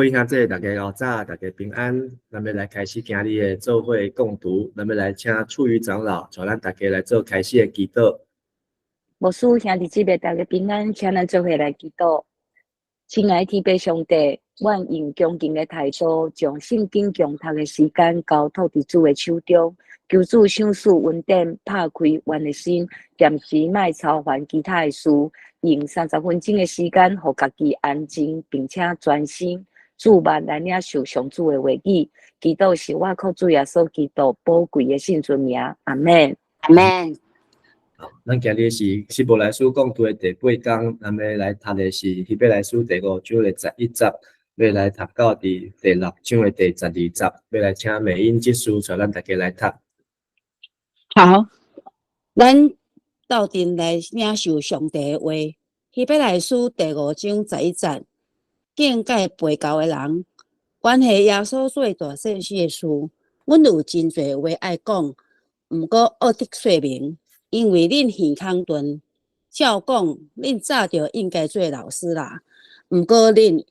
各位兄弟，大家好早，大家平安。咱们来开始今日的做会共读，咱们来请处于长老带咱大家来做开始的祈祷。牧师兄弟姊妹，大家平安，请咱做伙来祈祷。亲爱天父上帝，阮用恭敬的态度，将圣经共读的时间交托伫主的手中，求主赏赐稳定，拍开阮的心，暂时莫操烦其他的事，用30分钟的时间，互家己安静，并且专心。主万来领受上主的话语，祈祷是我靠主耶稣基督宝贵的圣尊名，阿门，阿门。咱今日是希伯来书讲读的第8讲，咱们来读的是希伯来书第5章的11节，要来读到第6章的第12节，要来请美英结束，带咱大家来读。好，咱斗阵来领受上帝的话。希伯来书第5章11节，敬戒背教的人，关系耶稣做大圣事的事，阮有真侪话爱讲，毋过恶得说明。因为恁耳孔钝，照讲恁早就应该做老师啦。毋过恁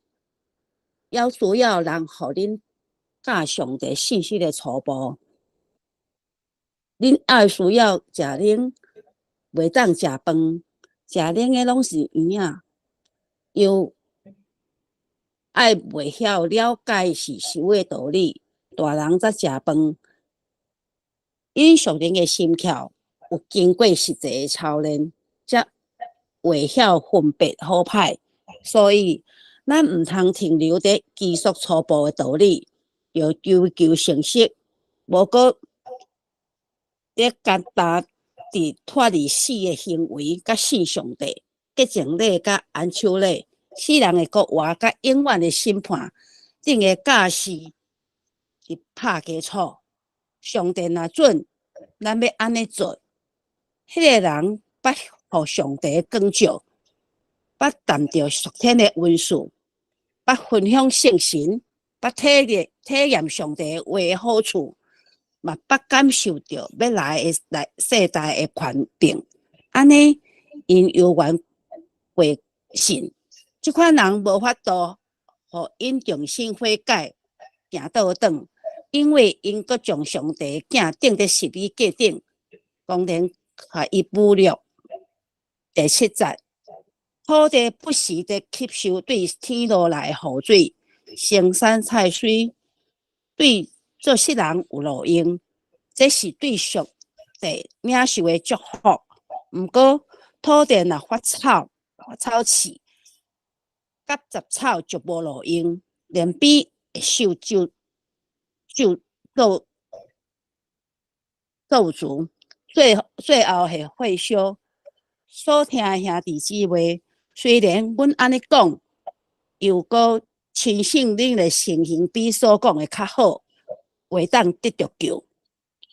要需要人互恁教上帝信息的初步。恁爱需要食冷，袂当食饭，食冷的拢是圆仔，又爱袂晓了解是修的道理，大人才食饭。因属灵的心窍。有经过实际的操练，才会晓分别好歹。所以，咱毋通停留在技术初步的道理，要追求成熟，无过咧干焦伫脱离死的行为，甲信上帝，洁净礼甲安守礼，世人的国话甲永远的审判，等个教示是拍基础。上帝若准，咱要安尼做。迄个人捌互上帝光照，捌谈着属天的温数，捌分享圣神，捌体验上帝话的好处，嘛捌感受着要来的世代的权柄。安尼，因有缘会信，即款人无法度互因重新悔改，行倒转，因为因阁将上帝囝钉伫十字架顶，公然。伊侮辱。第7节，土地不时地吸收对天落来的雨水，生产菜水，对做世人有路用，这是对上帝领受的祝福。毋过，土地若发草刺，甲杂草就无路用，连比会受咒诅。最后是会烧。所听兄弟姊妹，虽然阮安尼讲，又搁亲信恁的情形比所讲的较好，会当得着救。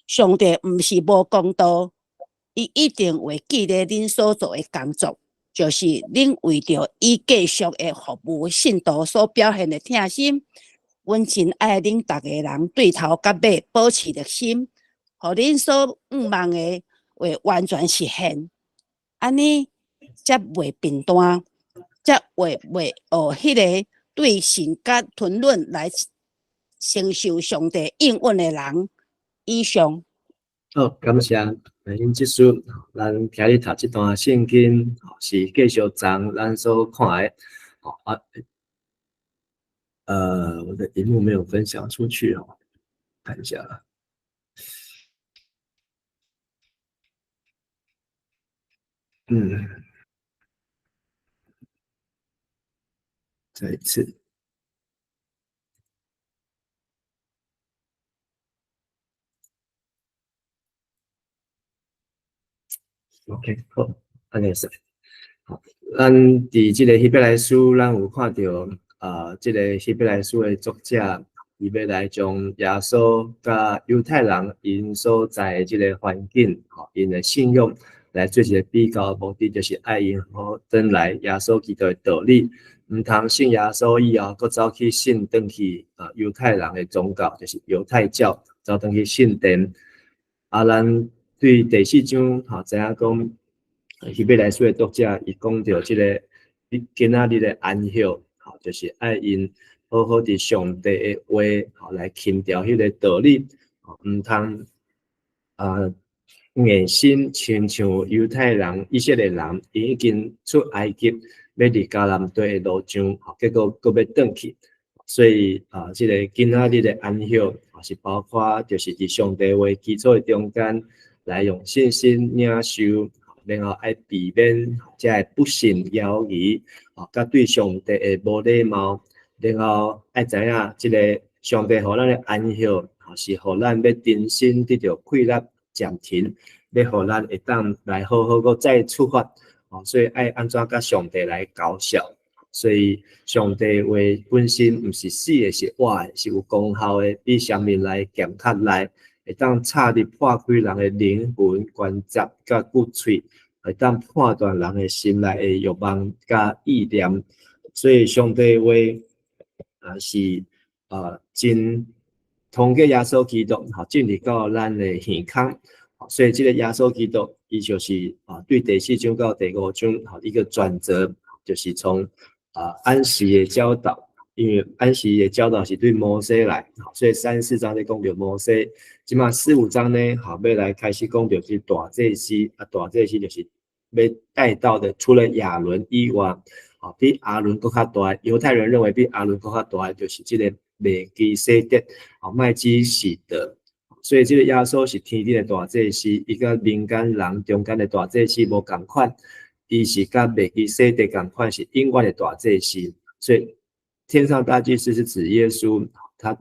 上帝毋是无公道，伊一定会记得恁所做的工作，就是恁为着伊继续的服务信徒所表现的疼心。阮真爱恁逐个人对头到尾保持热心。互恁所望的会完全实现，安尼才袂变单，才袂学迄个对神甲吞论来承受上帝应允的人。以上。好，感谢美英结束。咱今日读这段圣经，是继续从咱所看的。我的荧幕没有分享出去哦，看一下。再一次。OK， 好，安尼是。好，咱伫即个希伯来书，咱有看到即个希伯来书的作者，伊要来将耶稣甲犹太人因所在的即个环境，因的信用来做一个比较，目的就是爱因和转来耶稣基督的道理，毋通信耶稣以后，搁走去信转去犹太人的宗教，就是犹太教，走转去信殿。咱对第4章知影讲，希伯来书的作者伊讲到即个今仔日的安息，就是爱因好好伫上帝的话来强调迄个道理，毋通硬心亲像犹太人、以色列人，已经出埃及，要伫迦南地的路上，结果搁要转去。所以这个今仔日的安息，是包括就是伫上帝话基础的中间，来用信心领受，然后爱避免这不信谣言，甲对上帝的无礼貌，然后爱知影这个上帝互咱的安息，是互咱要重新得到快乐暂停，要互咱会当来好好个再出发，所以爱安怎甲上帝来交涉。所以上帝话本身毋是死的，是活的，是有功效的，比生命来检测来，会当插入破开人的灵魂、关节甲骨髓，会当判断人的心内的欲望甲意念。所以上帝话是真通过耶稣基督进入到咱的耳孔。所以这个耶稣基督，伊就是对第4章到第5章一个转折，就是从安息的教导，因为安息的教导是对摩西来，所以3、4章在讲到摩西，即马4、5章呢，要来开始讲到是大祭司，大祭司就是要带到的，除了亚伦以外，比亚伦更较大，犹太人认为比亚伦更较大，就是这个麦基洗德，麦基洗德，所以这个耶稣是天顶的大祭司，伊甲民间人中间的大祭司无同款。伊是甲麦基洗德同款，是永远的大祭司。所以天上大祭司是指耶稣，他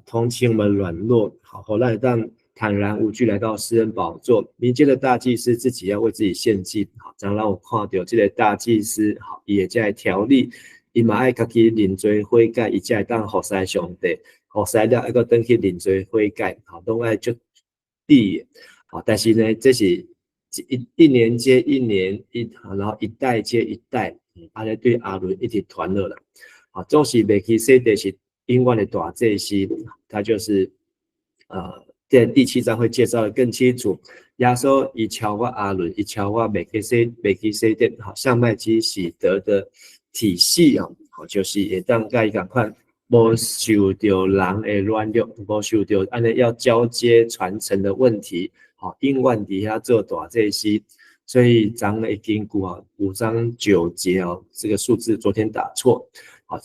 同情我们软弱，好让咱坦然无惧来到施恩宝座。民间的大祭司自己要为自己献祭，这样让我看到这个大祭司，伊会在条例，伊嘛爱家己认罪悔改，伊才会当服侍上帝，服侍了还阁转去认罪悔改，拢爱足地的。但是呢，这是。一年接一年，然后一代接一代，安尼对亚伦一直传落来。总是麦基洗德是永远的大祭司，他就是在第7章会介绍的更清楚。耶稣伊超过亚伦，伊超过麦基洗德，像麦基洗德的体系就是会当甲伊同款，无受到人的软弱，无受到安尼要交接传承的问题。永远底下做大祭司，所以咱已经5章9节这个数字昨天打错。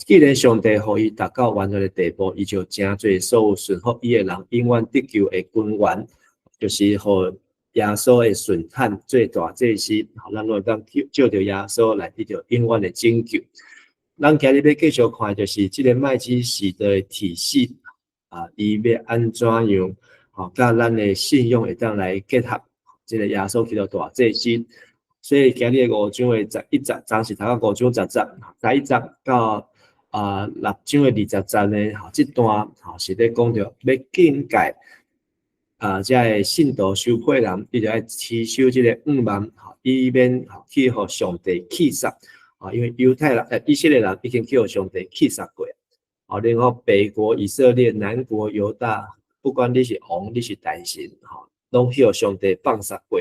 既然上帝予伊达到完全的地步，伊就真侪所有顺服伊的人永远得救的君王，就是予耶稣的顺产做大祭司，咱就当借着耶稣来得到永远的拯救。咱今日要继续看就是这个麦基洗德的体系伊要安怎样？甲咱的信用会当来结合，这个耶稣基督大祭司，所以今日5章的11章是读到5章10节，11节到6章的20节呢，这段是咧讲到要警戒这个信徒受迫人，伊就要持守这个5万，以免去互上帝气杀因为犹太人以色列人已经去互上帝气杀过，然后北国以色列、南国犹大。不管你是王，你是大神，拢许上帝放杀过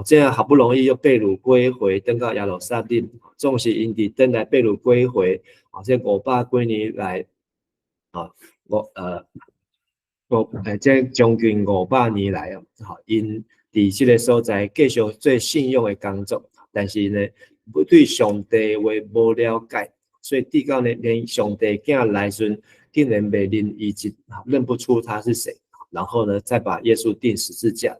这样好不容易又被掳归回，登到亚鲁撒冷，总是因伫登来被掳归回，这500几年来，这将近500年来因伫这个所在继续做信用的工作，但是呢，对上帝话无了解，所以直到呢，连上帝囝来时。竟然没认不出他是谁，然后呢，再把耶稣钉十字架。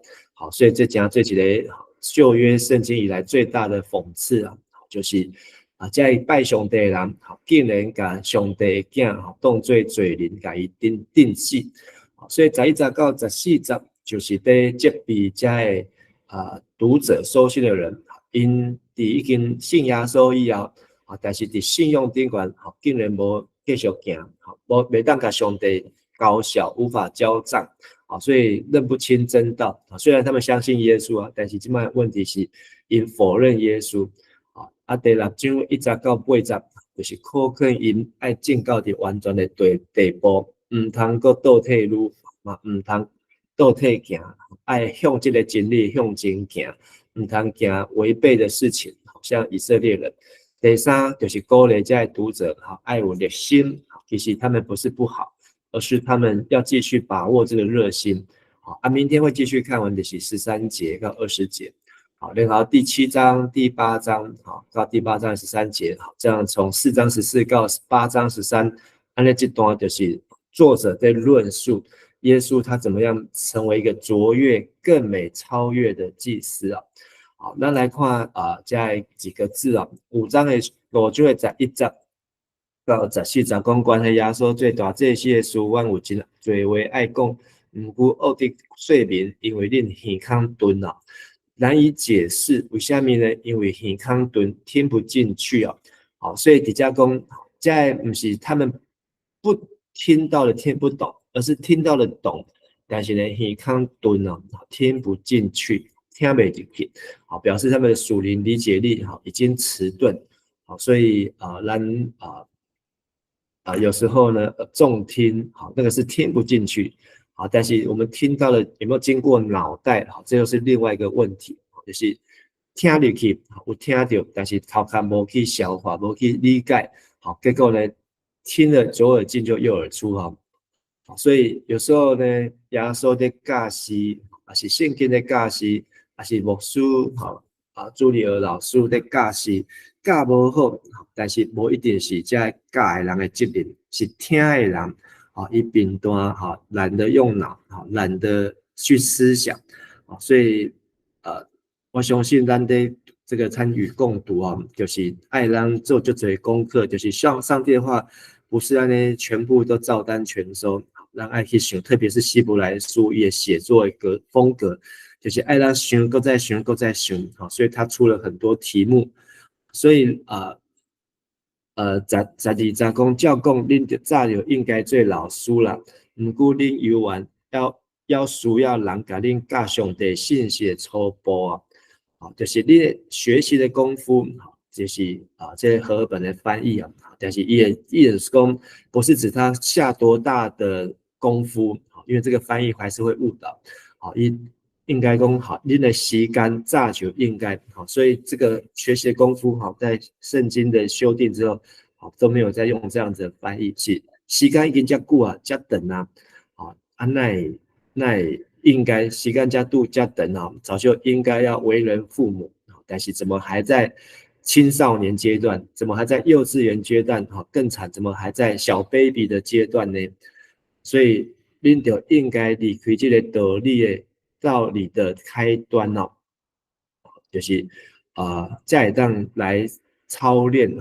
所以这讲这一个旧约圣经以来最大的讽刺就是在拜上帝的人竟然把上帝的囝当作罪人，把伊钉死。所以11节到14节就是在责备这的读者收信的人，因已经信耶稣以后，但是伫信用顶端竟然无。继续行，没当甲上帝交涉，无法交账，所以认不清真道。虽然他们相信耶稣但是现在问题是因否认耶稣。第6章1节到8节，就是可见因爱进到伫完全的地步，唔通阁倒退路，嘛唔通倒退行，爱向这个真理向前行，唔通行违背的事情，好像以色列人。第3就是鼓励这读者爱有热心，其实他们不是不好，而是他们要继续把握这个热心。好明天会继续看完的是13节到20节。好，然后第7章、第8章，好，到第8章13节，好，这样从4章14到8章13，那这段就是作者在论述耶稣他怎么样成为一个卓越、更美、超越的祭司啊。好，咱来看这几个字啊，5章的5章的11节到14节讲关系耶稣最大这些事，阮有真侪话爱讲，毋过恶的说明，因为恁耳康钝啊。难以解释，为什么呢？因为耳康钝听不进去啊。好，所以底下讲，在不是他们不听到的听不懂，而是听到的懂，但是呢耳康钝啊，听不进去，听不进去。好，表示他们的属灵理解力好已经迟钝。好，所以有时候呢重听好，那个是听不进去。好，但是我们听到了有没有经过脑袋？好，这又是另外一个问题，就是听入去，有听到，但是头壳无去消化，无去理解，好，结果呢，听了左耳进就右耳出哈。所以有时候呢，耶稣的教示，还是圣经的教示，还是牧师朱利尔老师的教示，教无好，但是无一定是这教的人的责任，是听的人。一边端懒得用脑，懒得去思想，所以我相信咱的这个参与共读就是爱让做就这功课，就是像上帝的话，不是让你全部都照单全收，让爱去想，特别是希伯来书也写作一个风格，就是爱让想，够再想，够再想，所以他出了很多题目，所以12讲照讲，恁早就应该做老师啦。毋过恁犹原要需要人甲恁教上帝信息的初步啊，就是恁的学习的功夫，就是这和合本的翻译啊。但是也是讲，不是指他下多大的功夫，因为这个翻译还是会误导。应该讲好，恁的时间早就应该好，所以这个学习功夫好，在圣经的修订之后，好都没有再用这样子的翻译，是时间已经遮久啊，遮长啊，那应该时间遮久遮长啊，早就应该要为人父母，但是怎么还在青少年阶段，怎么还在幼稚园阶段，更惨，怎么还在小 baby 的阶段呢？所以恁就应该离开这个道理的开端就是再当来操练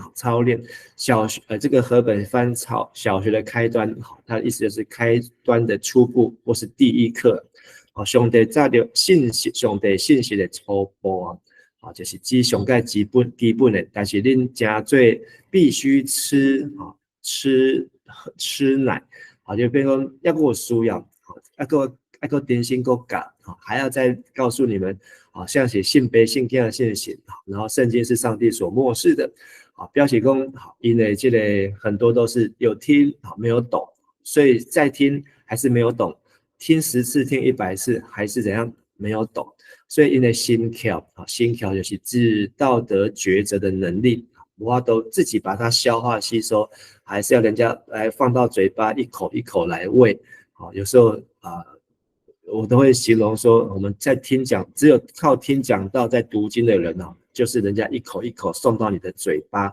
小学这个和本翻小学的开端，它的意思就是开端的初步或是第一课，上帝早就上帝信息的初步就是只上盖基本的，但是恁真做必须吃奶，就变成要我需要，要个点心够嘎，还要再告诉你们，像写信杯、信件的信息，然后圣经是上帝所漠视的，标题公，因为这类很多都是有听，没有懂，所以再听还是没有懂，听10次、听100次还是怎样没有懂，所以因为心跳就是知道得抉择的能力，我都自己把它消化吸收，还是要人家来放到嘴巴一口一口来喂，有时候我都会形容说，我们在只有靠听讲道在读经的人就是人家一口一口送到你的嘴巴，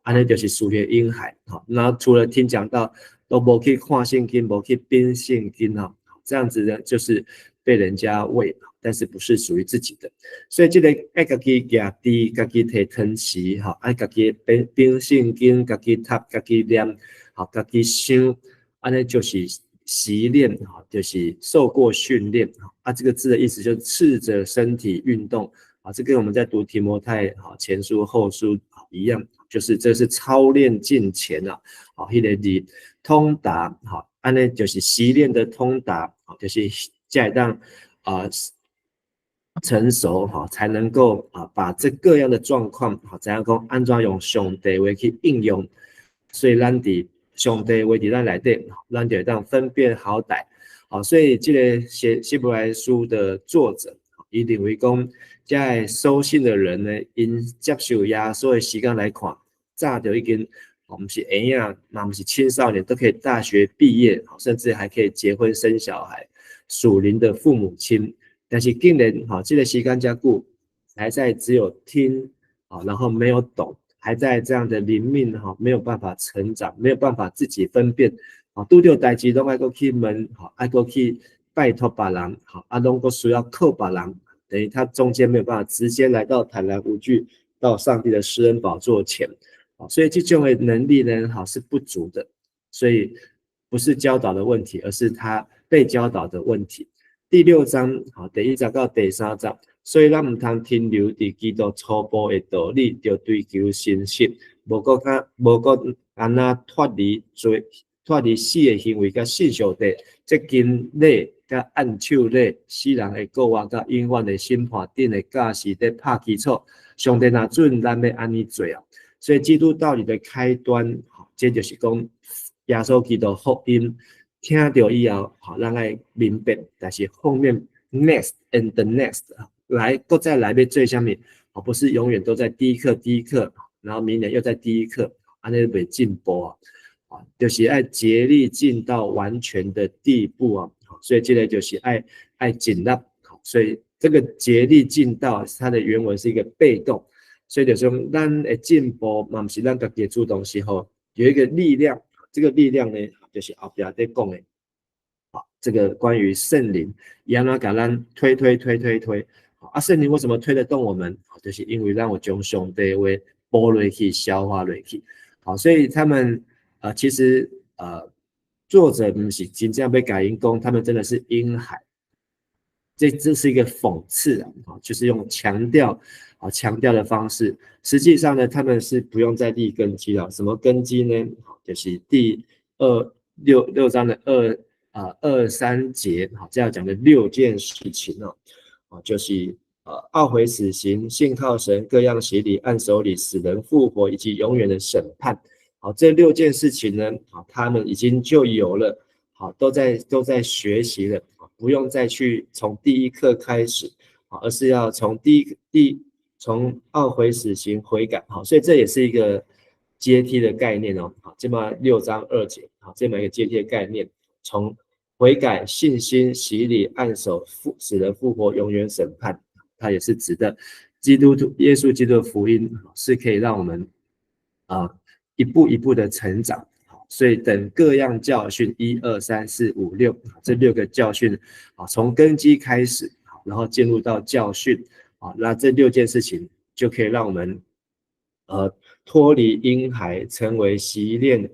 那就是属于婴孩，那除了听讲道，都没去看圣经，没去编圣经这样子呢，就是被人家喂，但是不是属于自己的，所以这个爱自己家己自己提汤匙，爱自己编圣经，自己读，自己念，自己想，那就是习练，就是受过训练，这个字的意思就是赤着身体运动，这跟我们在读提摩太前书后书一样，就是这是操练敬虔那个字通达，那就是习练的通达，就是才会当成熟才能够把这各样的状况怎样讲安怎用上帝话去应用，所以咱伫上帝话伫咱内底，咱就会当分辨好歹。所以这个写希伯来书的作者，他认为讲，在收信的人呢，因接受耶稣的时间来看，早就已经我们是婴儿，那么是青少年都可以大学毕业，甚至还可以结婚生小孩，属灵的父母亲。但是竟然这个时间这么久，还在只有听然后没有懂，还在这样的灵命没有办法成长，没有办法自己分辨拄到代志都爱过去问爱过去拜托别人拢个需要靠别人，等于他中间没有办法直接来到坦然无惧到上帝的施恩宝座前。所以这种的能力呢是不足的，所以不是教导的问题，而是他被教导的问题。第6章第1章到第3章，所以咱唔通停留在基督初步的道理，就追求信息，无过安那脱离死的行为甲信上帝，即经礼甲按手礼，世人的国话甲永远的审判顶的假是在拍基础。上帝若准咱要安尼做所以基督道理的开端，这就是讲耶稣基督福音听到以后，咱爱明白，但是后面 next and the next 来，再来要做什么？不是永远都在第一课，然后明年又在第一课，安尼袂进步就是爱竭力进到完全的地步所以这个就是爱尽力，所以这个竭力进到，它的原文是一个被动。所以就是说咱的进步嘛不是咱自己主动时候，有一个力量，这个力量呢就是后边在讲的这个关于圣灵要怎把咱推圣灵为什么推得动我们就是因为让我将上帝的话剥落去消化落去所以他们其实作者不是真正要改因讲他们真的是婴孩，这是一个讽刺就是用强调的方式。实际上呢，他们是不用再立根基了。什么根基呢？就是第6章的2、3节这样讲的6件事情就是懊悔死刑、信靠神、各样洗礼、按手礼、死人复活以及永远的审判。这6件事情呢，他们已经就有了，都在学习了，不用再去从第一课开始，而是要从从懊悔死刑悔改，所以这也是一个阶梯的概念这么6章2节，这么一个阶梯的概念，从悔改、信心、洗礼、按手、死人复活、永远审判，它也是指的耶稣基督的福音是可以让我们一步一步的成长。所以等各样教训1、2、3、4、5、6这6个教训从根基开始，然后进入到教训那这6件事情就可以让我们脱离婴孩，成为习练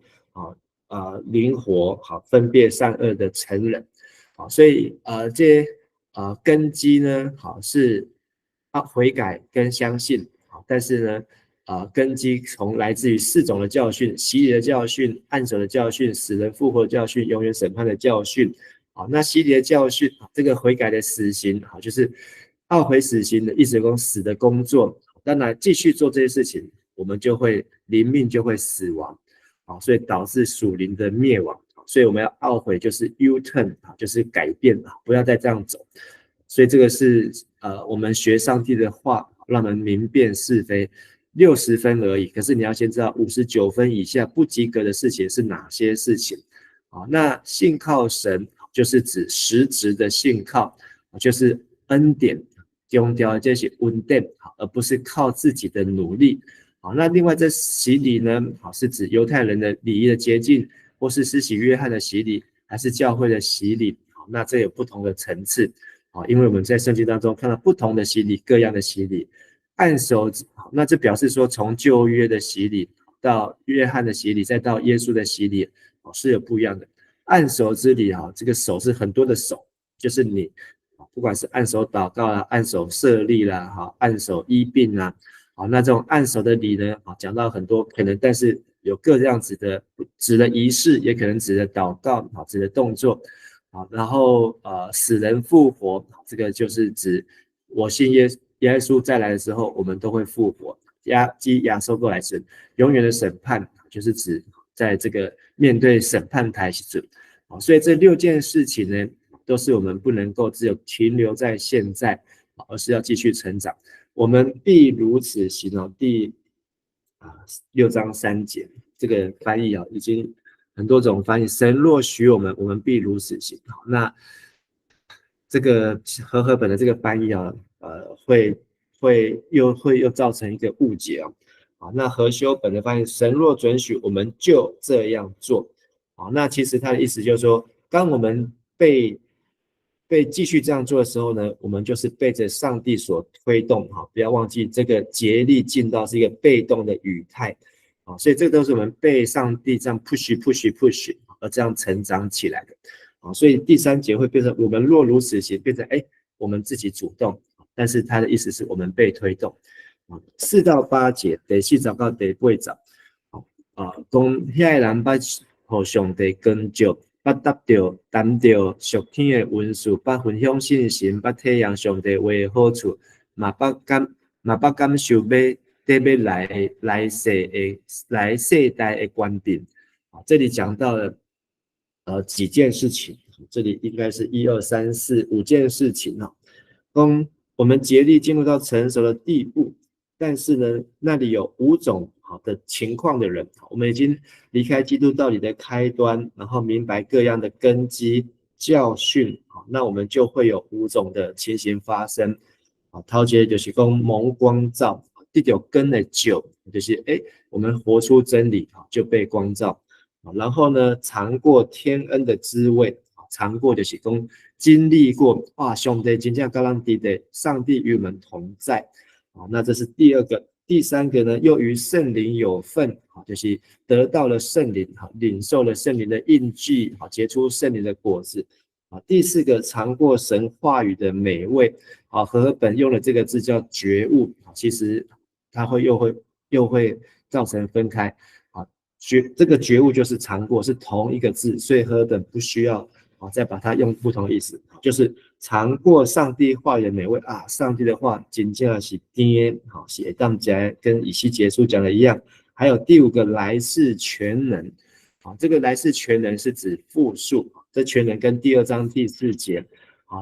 灵活分辨善恶的成人所以这根基呢是悔改跟相信但是呢根基从来自于4种的教训：洗礼的教训、按手的教训、死人复活的教训、永远审判的教训那洗礼的教训，这个悔改的死刑就是懊悔死刑的意思，说死的工作。当然继续做这些事情，我们就会灵命就会死亡所以导致属灵的灭亡。所以我们要懊悔，就是 U-turn 就是改变不要再这样走。所以这个是我们学上帝的话，让我们明辨是非。60分而已，可是你要先知道59分以下不及格的事情是哪些事情那信靠神就是指实质的信靠，就是恩典中调这些恩典而不是靠自己的努力那另外这洗礼呢是指犹太人的礼仪的洁净，或是施洗约翰的洗礼，还是教会的洗礼那这有不同的层次因为我们在圣经当中看到不同的洗礼，各样的洗礼。按手，那这表示说从旧约的洗礼到约翰的洗礼，再到耶稣的洗礼是有不一样的。按手之礼这个手是很多的手，就是你不管是按手祷告啦、按手设立啦、按手医病啦那这种按手的礼呢讲到很多可能，但是有各样子的指的仪式，也可能指的祷告指的动作然后死人复活，这个就是指我信耶稣再来的时候，我们都会复活。基亚收过来神永远的审判，就是指在这个面对审判台时所以这6件事情呢，都是我们不能够只有停留在现在，而是要继续成长。我们必如此行第6章3节这个翻译啊，已经很多种翻译。神若许我们，我们必如此行。好，那这个和合本的这个翻译啊，会又造成一个误解啊。好，那和修本的翻译，神若准许，我们就这样做。好，那其实他的意思就是说，当我们被继续这样做的时候呢，我们就是被着上帝所推动。好，不要忘记这个竭力尽到是一个被动的语态。好，所以这个都是我们被上帝这样 push 而这样成长起来的。好，所以第3节会变成我们若如此行，变成我们自己主动，但是他的意思是我们被推动。4到8节，第4节到第8节，讲遐个人捌互上帝跟著，捌答着担着属天的文书，捌分享信心，捌体谅上帝话的好处，嘛捌感受要来世代的官兵。这里讲到了几件事情，这里应该是1、2、3、4、5件事情啊。我们竭力进入到成熟的地步，但是呢，那里有5种好的情况的人，我们已经离开基督道理的开端，然后明白各样的根基教训，那我们就会有5种的情形发生。头一个就是说蒙光照，第9根的9就是我们活出真理就被光照。然后呢，尝过天恩的滋味，尝过就是说经历过哇，上帝真正跟咱伫的，上帝与我们同在。那这是第2个。第3个呢，又与圣灵有份，就是得到了圣灵，领受了圣灵的印记，结出圣灵的果子。第4个，尝过神话语的美味。和合本用的这个字叫觉悟，其实它又会造成分开。这个觉悟就是尝过，是同一个字，所以和本不需要再把它用不同的意思，就是尝过上帝话语的美味啊！上帝的话真正是甜，是会当吃，跟以西结书讲的一样。还有第5个，来世全能。这个来世全能是指复数，这全能跟第2章第4节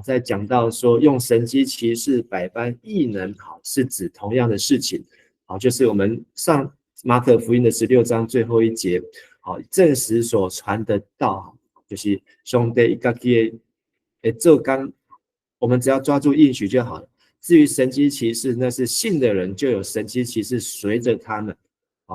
在讲到说用神机骑士百般异能，是指同样的事情。就是我们上马可福音的16章最后一节，证实所传的道，就是上帝自己的做工，我们只要抓住应许就好了。至于神机骑士，那是信的人就有神机骑士随着他们。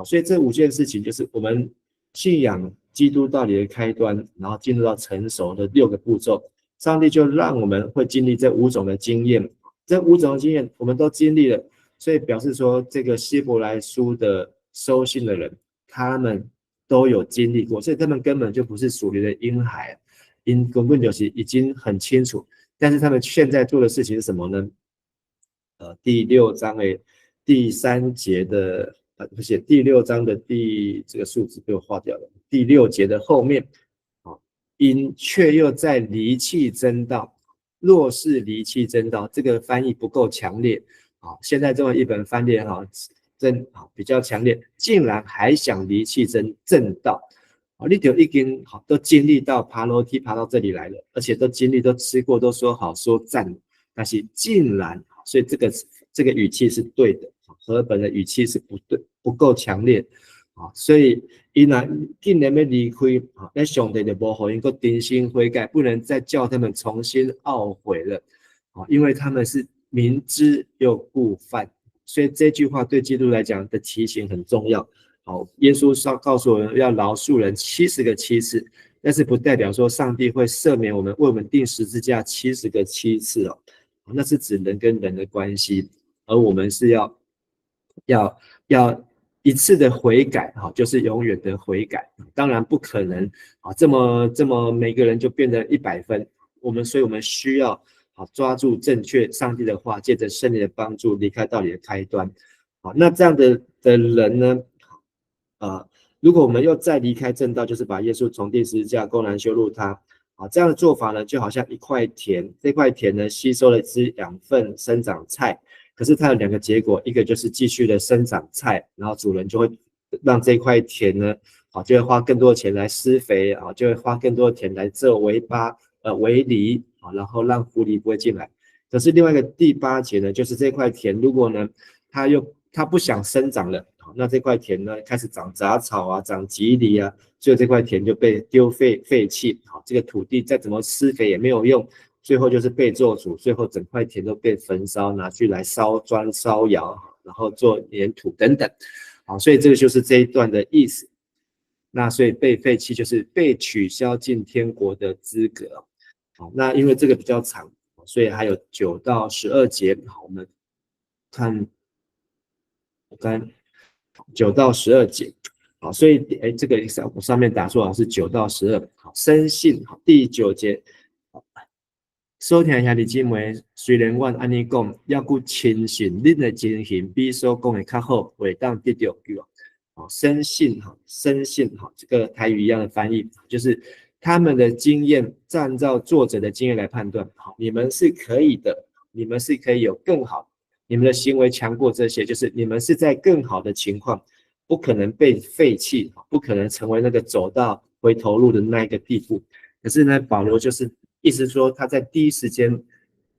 所以这5件事情就是我们信仰基督道理的开端，然后进入到成熟的6个步骤。上帝就让我们会经历这5种的经验，这5种的经验我们都经历了，所以表示说这个希伯来书的收信的人，他们都有经历过，所以他们根本就不是属灵的婴孩，根本就是已经很清楚。但是他们现在做的事情是什么呢？第6章的第3节的，不是第6章的这个数字被我划掉了，第6节的后面，因却又在离弃真道，若是离弃真道，这个翻译不够强烈。现在这么一本翻译比较强烈，竟然还想离弃正道。你就已经都经历到爬楼梯爬到这里来了，而且都经历都吃过，都说好说赞，但是竟然，所以这个语气是对的，和本的语气是不对，不够强烈。所以他们竟然要离开，那上帝就没给他们重新悔改，不能再叫他们重新懊悔了，因为他们是明知又故犯。所以这句话对基督来讲的提醒很重要。耶稣告诉我们要饶恕人70个7次，但是不代表说上帝会赦免我们，为我们钉十字架70个7次哦。那是指人跟人的关系，而我们是要一次的悔改，就是永远的悔改。当然不可能这么每个人就变得100分，所以我们需要抓住正确上帝的话，借着圣灵的帮助离开道理的开端。那这样的人呢，如果我们又再离开正道，就是把耶稣从钉十字架，公然羞辱他。这样的做法呢，就好像一块田，这块田呢吸收了一养分，生长菜。可是它有2个结果，一个就是继续的生长菜，然后主人就会让这块田呢，就会花更多的钱来施肥，就会花更多的钱来做围篱，然后让狐狸不会进来。可是另外一个第8节呢，就是这块田如果呢，它又它不想生长了，那这块田呢开始长杂草啊，长蒺藜啊，最后这块田就被丢废弃，这个土地再怎么施肥也没有用，最后就是被做主，最后整块田都被焚烧，拿去来烧砖烧窑，然后做粘土等等，所以这个就是这一段的意思。那所以被废弃就是被取消进天国的资格。那因为这个比较长，所以还有9到12节，我们看9到12节，所以这个我上面打错了，是9到12。生信，第9节，收听兄弟姊妹，虽然我安尼讲，要顾亲信，恁的情形比所讲的较好，会当得到救。生信，这个台语一样的翻译，就是他们的经验，按照作者的经验来判断，你们是可以的，你们是可以有更好，你们的行为强过这些，就是你们是在更好的情况，不可能被废弃，不可能成为那个走到回头路的那一个地步。可是呢，保罗就是意思说，他在第一时间，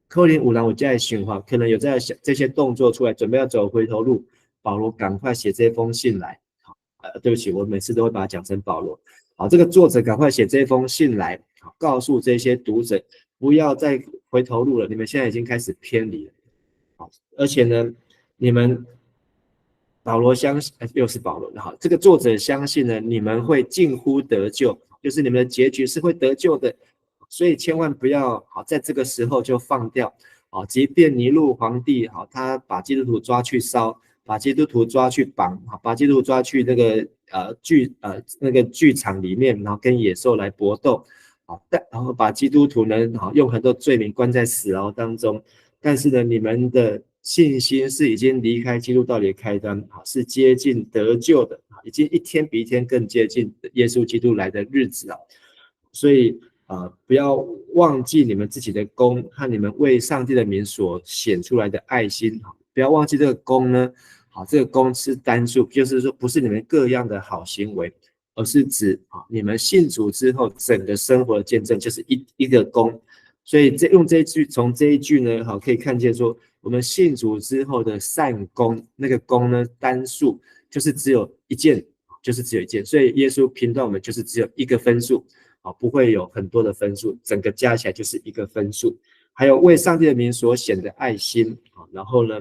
可能有人有这样的想法，可能有这些动作出来，准备要走回头路，保罗赶快写这封信来。对不起，我每次都会把它讲成保罗。这个作者赶快写这封信来，告诉这些读者不要再回头路了，你们现在已经开始偏离了。而且呢，你们保罗相信，又是保罗，这个作者相信呢，你们会近乎得救，就是你们的结局是会得救的，所以千万不要在这个时候就放掉。即便尼禄皇帝他把基督徒抓去烧，把基督徒抓去绑，把基督徒抓去那个剧场里面，然后跟野兽来搏斗，然后把基督徒呢用很多罪名关在死牢当中。但是呢，你们的信心是已经离开基督道理的开端，是接近得救的，已经一天比一天更接近耶稣基督来的日子啊。所以不要忘记你们自己的功和你们为上帝的名所显出来的爱心，不要忘记这个功呢，这个功是单数，就是说不是你们各样的好行为，而是指你们信主之后整个生活的见证，就是一个功。所以用这一句，从这一句呢，可以看见说，我们信主之后的善功，那个功呢，单数就是只有一件，就是只有一件。所以耶稣评断我们就是只有一个分数，不会有很多的分数，整个加起来就是一个分数。还有为上帝的名所显的爱心，然后呢，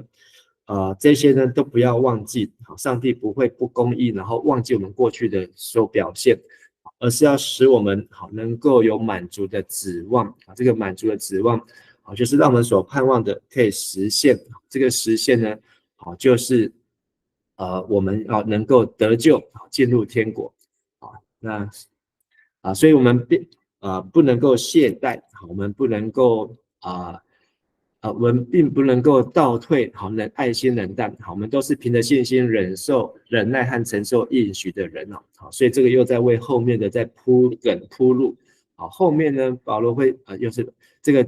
这些呢都不要忘记，上帝不会不公义，然后忘记我们过去的所有表现。而是要使我们能够有满足的指望，这个满足的指望就是让我们所盼望的可以实现。这个实现呢，就是我们能够得救，进入天国。所以我们不能够懈怠，我们不能够我们并不能够倒退，爱心冷淡，我们都是凭着信心忍受、忍耐和承受应许的人所以这个又在为后面的在铺梗铺路。后面呢，保罗会又是这个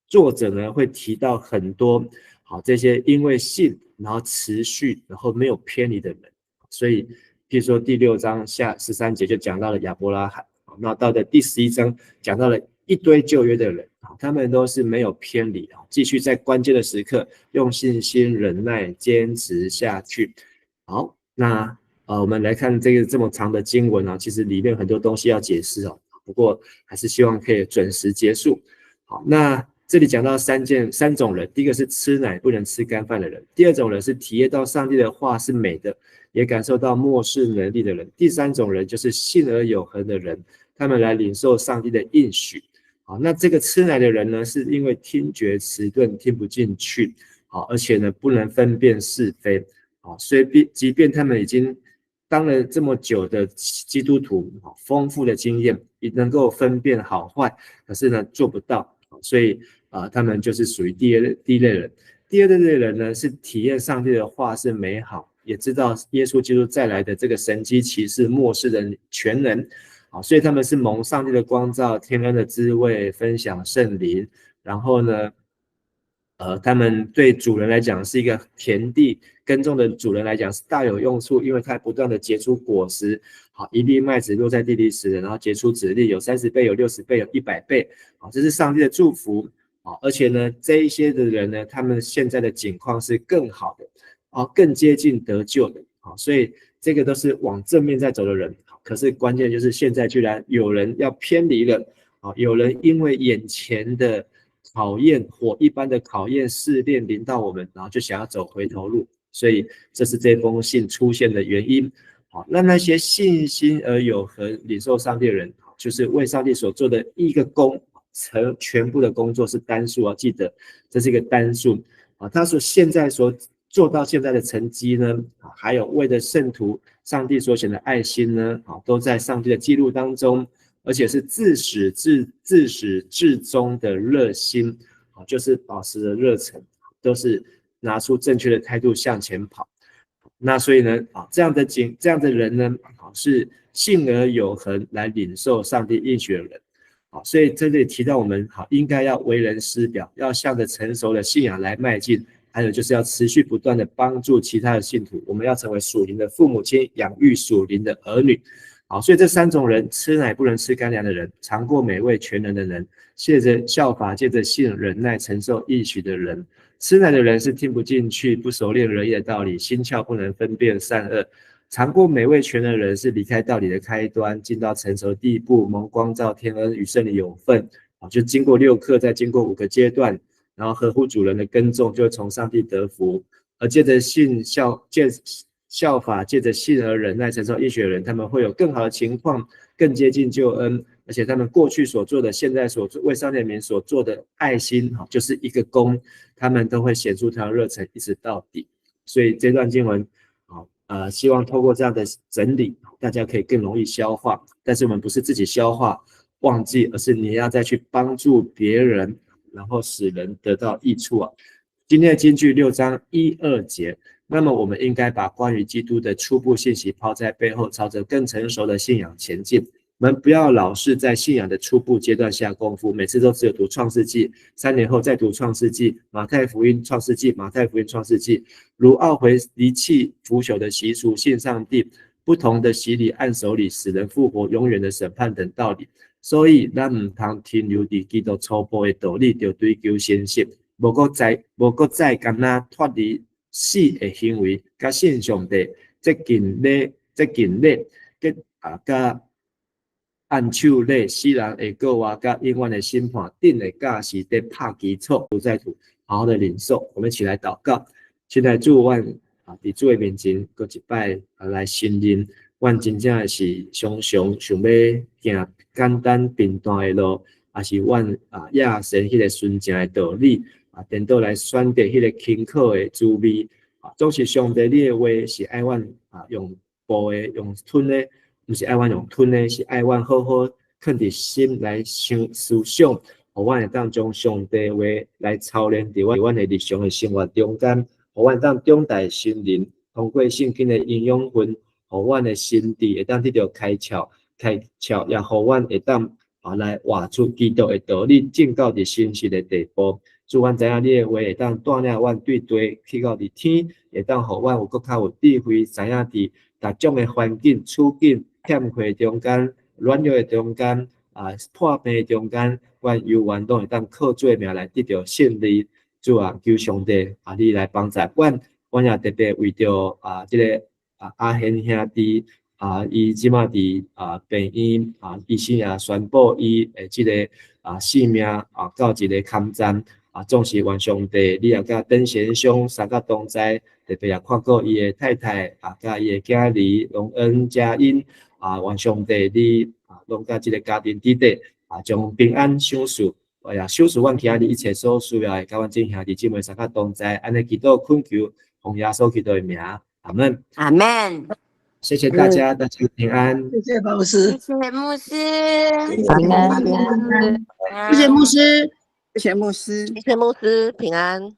作者呢会提到很多这些因为信然后持续然后没有偏离的人，所以譬如说第6章下13节就讲到了亚伯拉罕，那到的第11章讲到了一堆旧约的人，他们都是没有偏离，继续在关键的时刻用信心忍耐坚持下去。好，那我们来看这个这么长的经文其实里面很多东西要解释不过还是希望可以准时结束。好，那这里讲到三种人，第一个是吃奶不能吃干饭的人，第二种人是体验到上帝的话是美的，也感受到末世能力的人，第三种人就是信而有恒的人，他们来领受上帝的应许。那这个吃奶的人呢，是因为听觉迟钝，听不进去，而且呢不能分辨是非，所以即便他们已经当了这么久的基督徒，丰富的经验，也能够分辨好坏，可是呢做不到，所以他们就是属于第一类人。第二类人呢，是体验上帝的话是美好，也知道耶稣基督再来的这个神迹奇事末世的全能，所以他们是蒙上帝的光照，天恩的滋味，分享圣灵，然后呢他们对主人来讲是一个田地耕种的主人来讲是大有用处，因为他不断的结出果实，一粒麦子落在地里时，然后结出籽粒，有30倍，有60倍，有100倍，这是上帝的祝福。而且呢这一些的人呢，他们现在的境况是更好的，更接近得救的。所以这个都是往正面在走的人。可是关键就是现在居然有人要偏离了，有人因为眼前的考验，火一般的考验试炼临到我们，然后就想要走回头路。所以这是这封信出现的原因。那些信心而有恒领受上帝的人，就是为上帝所做的一个工，全部的工作是单数，记得这是一个单数。他说现在所做到现在的成绩呢，还有为了圣徒上帝所显的爱心呢，都在上帝的记录当中，而且是自始至终的热心，就是保持着热忱，都是拿出正确的态度向前跑。那所以呢，这样的人呢，是信而有恒来领受上帝应许的人。所以这里提到我们应该要为人师表，要向着成熟的信仰来迈进，还有就是要持续不断的帮助其他的信徒，我们要成为属灵的父母亲，养育属灵的儿女。所以这3种人，吃奶不能吃干粮的人，尝过美味全能的人，借着效法，借着信忍耐承受应许的人。吃奶的人是听不进去，不熟练仁义的道理，心窍不能分辨善恶。尝过美味全能的人是离开道理的开端，进到成熟的地步，蒙光照天恩，与圣灵有份，就经过6课，再经过5个阶段，然后合乎主人的耕种，就会从上帝得福。而借着效法，借着信而忍耐承受应许的人，他们会有更好的情况，更接近救恩，而且他们过去所做的，现在所为上帝民所做的爱心，就是一个功，他们都会显出他的热忱，一直到底。所以这段经文希望透过这样的整理，大家可以更容易消化。但是我们不是自己消化忘记，而是你要再去帮助别人，然后使人得到益处。今天的金句6章1、2节，那么我们应该把关于基督的初步信息抛在背后，朝着更成熟的信仰前进。我们不要老是在信仰的初步阶段下功夫，每次都只有读创世纪，3年后再读创世纪，马太福音创世纪，马太福音创世纪，如懊悔离弃腐朽的习俗，信上帝不同的洗礼按手礼，使人复活，永远的审判等道理。所以咱唔通停留在基督初步的道理，就追求先信，无搁再甘那脱离死的行为，甲信上帝这近咧，甲按手咧，死人会过活，甲永远的审判，定的假是在拍基础，不在土，好好的领受。我们一起来祷告，现在祝愿伫主的面前，搁一摆来信任，阮真正是常常想要行简单平淡的路，也是阮耶神迄个纯正的道理，颠倒来选择迄个轻巧的滋味。总是上帝你的话是爱阮用补的，用吞的。不是爱阮用吞的，是爱阮好好放伫心来思想，互阮会当将上帝话来操练伫阮的日常的生活中间，互阮当长大心灵，通过圣经的营养分，互阮的心智会当得到开窍，也互阮会当来活出基督的道理，进到伫信实的地步。主，阮知影你的话会当带领阮对地去到伫天，会当互阮有更较有智慧，知影伫各种的环境处境。欠缺中间，软弱的中间，破病的中间，阮犹原都会当靠做命来得到胜利。主求上帝你来帮助阮也特别为着这个阿贤兄弟伊即马伫病院医生也宣布伊这个性命到一个坎站总是愿上帝你也甲邓先生三个同在，特别也看过伊的太太甲伊的囝儿龙恩佳音。愿上帝你拢甲即个家庭底底将平安享受，也享受阮其他的一切所需要的，甲阮正兄弟姊妹三个同在，安尼祈祷恳求，奉耶稣基督的名，阿门。阿门。谢谢大家，大家平安。谢谢牧师，谢谢牧师，平安，谢谢牧师，谢谢牧师。谢谢牧师，平安。